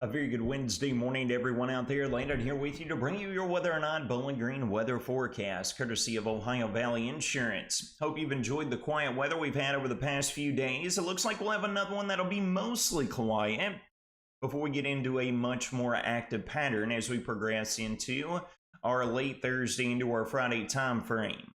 A very good Wednesday morning to everyone out there. Landon here with you to bring you your Weather and On Bowling Green weather forecast, courtesy of Ohio Valley Insurance. Hope you've enjoyed the quiet weather we've had over the past few days. It looks like we'll have another one that'll be mostly quiet before we get into a much more active pattern as we progress into our late Thursday into our Friday time frame.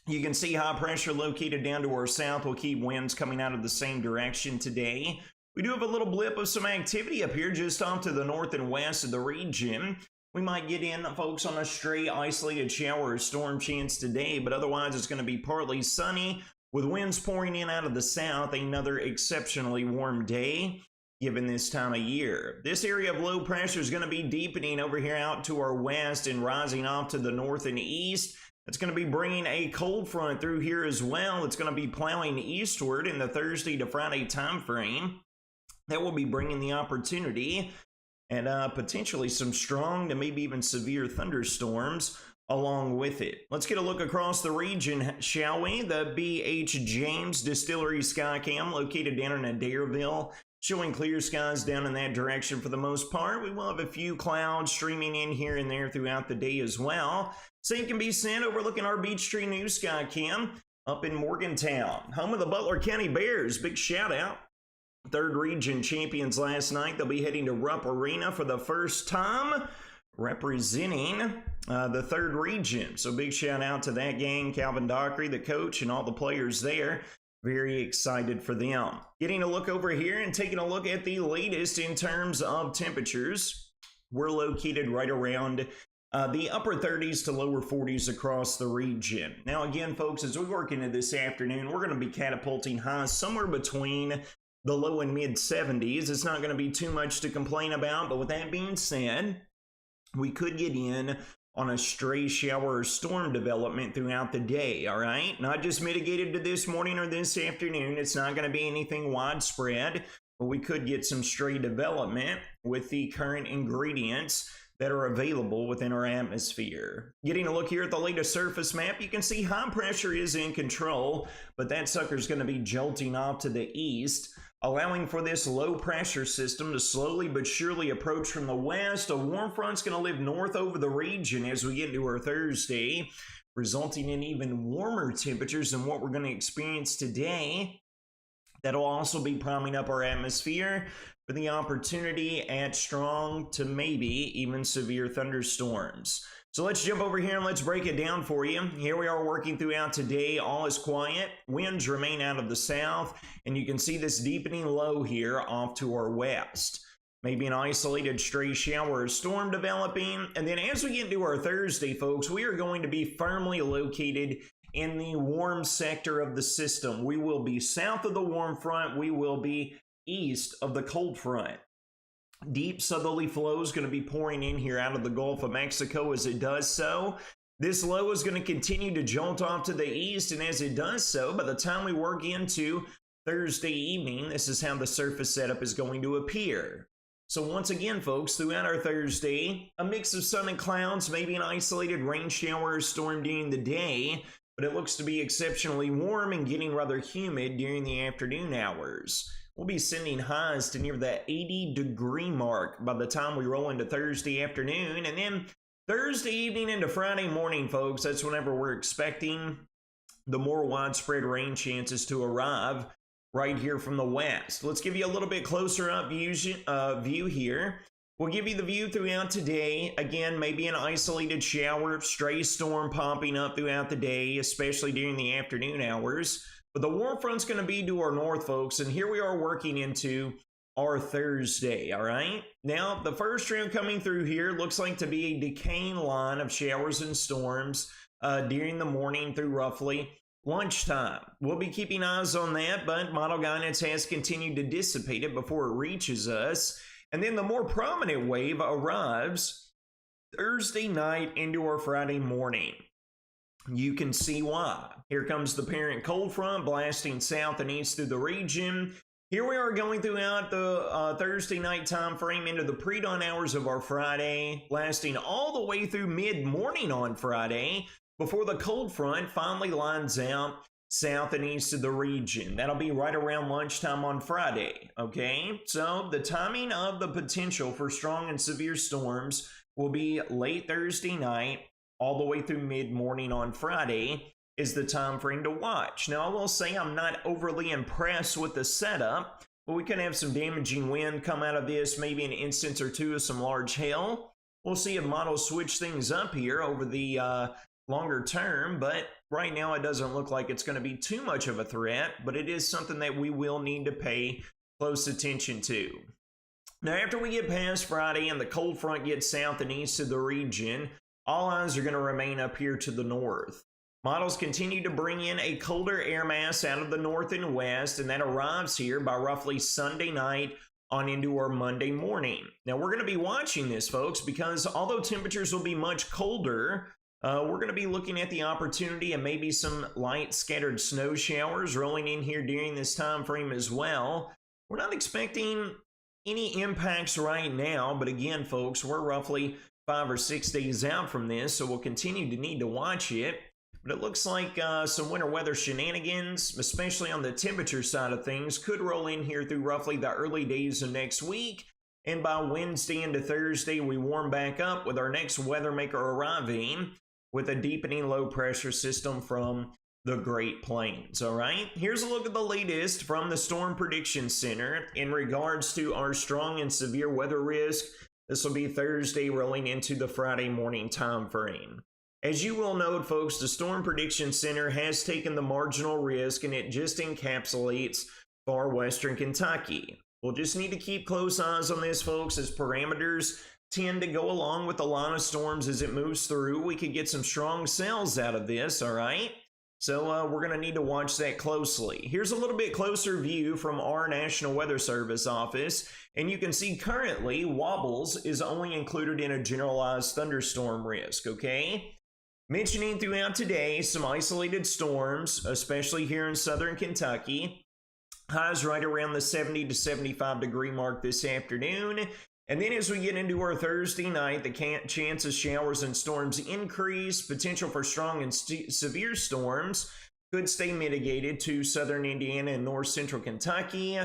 You can see high pressure located down to our south will keep winds coming out of the same direction today. We do have a little blip of some activity up here just off to the north and west of the region. We might get in, folks, on a stray isolated shower or storm chance today, but otherwise it's going to be partly sunny with winds pouring in out of the south. Another exceptionally warm day given this time of year. This area of low pressure is going to be deepening over here out to our west and rising off to the north and east. It's going to be bringing a cold front through here as well. It's going to be plowing eastward in the Thursday to Friday time frame. That will be bringing the opportunity and potentially some strong to maybe even severe thunderstorms along with it. Let's get a look across the region, shall we? The B.H. James Distillery Skycam located down in Adairsville, showing clear skies down in that direction for the most part. We will have a few clouds streaming in here and there throughout the day as well. Same can be said overlooking our Beech Tree News Skycam up in Morgantown, home of the Butler County Bears. Big shout out. Third region champions last night. They'll be heading to Rupp Arena for the first time, representing the third region. So big shout out to that gang, Calvin Dockery, the coach, and all the players there. Very excited for them. Getting a look over here and taking a look at the latest in terms of temperatures. We're located right around the upper 30s to lower 40s across the region. Now again, folks, as we work into this afternoon, we're going to be catapulting highs somewhere between the low and mid 70s. It's not going to be too much to complain about, but with that being said, we could get in on a stray shower or storm development throughout the day, all right? Not just mitigated to this morning or this afternoon. It's not going to be anything widespread, but we could get some stray development with the current ingredients that are available within our atmosphere. Getting a look here at the latest surface map, you can see high pressure is in control, but that sucker's going to be jolting off to the east, allowing for this low pressure system to slowly but surely approach from the west. A warm front's going to live north over the region as we get into our Thursday, resulting in even warmer temperatures than what we're going to experience today. That'll also be priming up our atmosphere for the opportunity at strong to maybe even severe thunderstorms. So let's jump over here and let's break it down for you. Here we are working throughout today. All is quiet. Winds remain out of the south, and you can see this deepening low here off to our west. Maybe an isolated stray shower or storm developing. And then as we get into our Thursday, folks, we are going to be firmly located in the warm sector of the system. We will be south of the warm front. We will be east of the cold front. Deep southerly flow is going to be pouring in here out of the Gulf of Mexico. As it does so, this low is going to continue to jolt off to the east, and as it does so, by the time we work into Thursday evening, this is how the surface setup is going to appear. So once again, folks, throughout our Thursday, a mix of sun and clouds, maybe an isolated rain shower or storm during the day, but it looks to be exceptionally warm and getting rather humid during the afternoon hours. We'll be sending highs to near the 80-degree mark by the time we roll into Thursday afternoon. And then Thursday evening into Friday morning, folks, that's whenever we're expecting the more widespread rain chances to arrive right here from the west. Let's give you a little bit closer up view here. We'll give you the view throughout today. Again, maybe an isolated shower, stray storm popping up throughout the day, especially during the afternoon hours. But the warm front's going to be to our north, folks, and here we are working into our Thursday, all right? Now, the first round coming through here looks like to be a decaying line of showers and storms during the morning through roughly lunchtime. We'll be keeping eyes on that, but model guidance has continued to dissipate it before it reaches us. And then the more prominent wave arrives Thursday night into our Friday morning. You can see why. Here comes the parent cold front blasting south and east through the region. Here we are going throughout the Thursday night time frame into the pre-dawn hours of our Friday, lasting all the way through mid-morning on Friday before the cold front finally lines out south and east of the region. That'll be right around lunchtime on Friday, okay? So the timing of the potential for strong and severe storms will be late Thursday night all the way through mid-morning on Friday is the time frame to watch. Now, I will say I'm not overly impressed with the setup, but we could have some damaging wind come out of this, maybe an instance or two of some large hail. We'll see if models switch things up here over the longer term, but right now it doesn't look like it's going to be too much of a threat, but it is something that we will need to pay close attention to. Now, after we get past Friday and the cold front gets south and east of the region, all eyes are going to remain up here to the north. Models continue to bring in a colder air mass out of the north and west, and that arrives here by roughly Sunday night on into our Monday morning. Now, we're going to be watching this, folks, because although temperatures will be much colder, we're going to be looking at the opportunity and maybe some light scattered snow showers rolling in here during this time frame as well. We're not expecting any impacts right now, but again, folks, we're roughly 5 or 6 days out from this, so we'll continue to need to watch it. But it looks like some winter weather shenanigans, especially on the temperature side of things, could roll in here through roughly the early days of next week. And by Wednesday into Thursday, we warm back up with our next weather maker arriving with a deepening low pressure system from the Great Plains. All right, here's a look at the latest from the Storm Prediction Center in regards to our strong and severe weather risk. This will be Thursday rolling into the Friday morning time frame. As you will note, folks, the Storm Prediction Center has taken the marginal risk and it just encapsulates far western Kentucky. We'll just need to keep close eyes on this, folks, as parameters tend to go along with the line of storms as it moves through. We could get some strong cells out of this, all right? So we're going to need to watch that closely. Here's a little bit closer view from our National Weather Service office, and you can see currently wobbles is only included in a generalized thunderstorm risk, okay? Mentioning throughout today some isolated storms, especially here in southern Kentucky. Highs right around the 70 to 75 degree mark this afternoon. And then as we get into our Thursday night, the chance of showers and storms increase. Potential for strong and severe storms could stay mitigated to southern Indiana and north central Kentucky.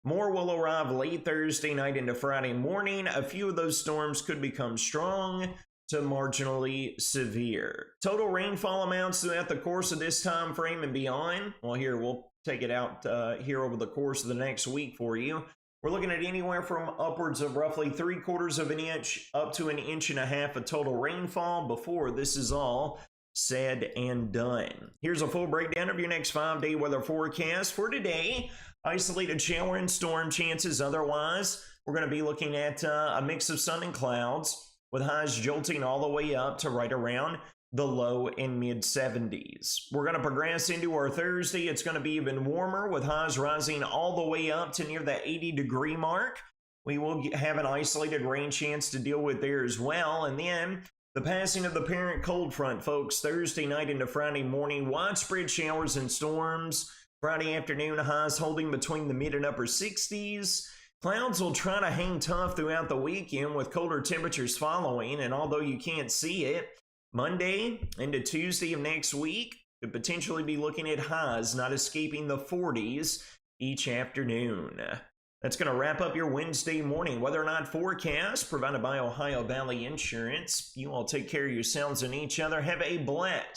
More will arrive late Thursday night into Friday morning. A few of those storms could become strong to marginally severe. Total rainfall amounts throughout the course of this time frame and beyond. Well, here, we'll take it out here over the course of the next week for you. We're looking at anywhere from upwards of roughly 3/4 of an inch up to 1.5 inches of total rainfall before this is all said and done. Here's a full breakdown of your next 5-day weather forecast for today. Isolated shower and storm chances. Otherwise, we're going to be looking at a mix of sun and clouds, with highs jolting all the way up to right around the low and mid 70s. We're going to progress into our Thursday. It's going to be even warmer with highs rising all the way up to near the 80 degree mark. We will have an isolated rain chance to deal with there as well. And then the passing of the parent cold front, folks, Thursday night into Friday morning, widespread showers and storms. Friday afternoon, highs holding between the mid and upper 60s. Clouds will try to hang tough throughout the weekend with colder temperatures following, and although you can't see it, Monday into Tuesday of next week could potentially be looking at highs not escaping the 40s each afternoon. That's going to wrap up your Wednesday morning weather or not forecast provided by Ohio Valley Insurance. You all take care of yourselves and each other. Have a blessed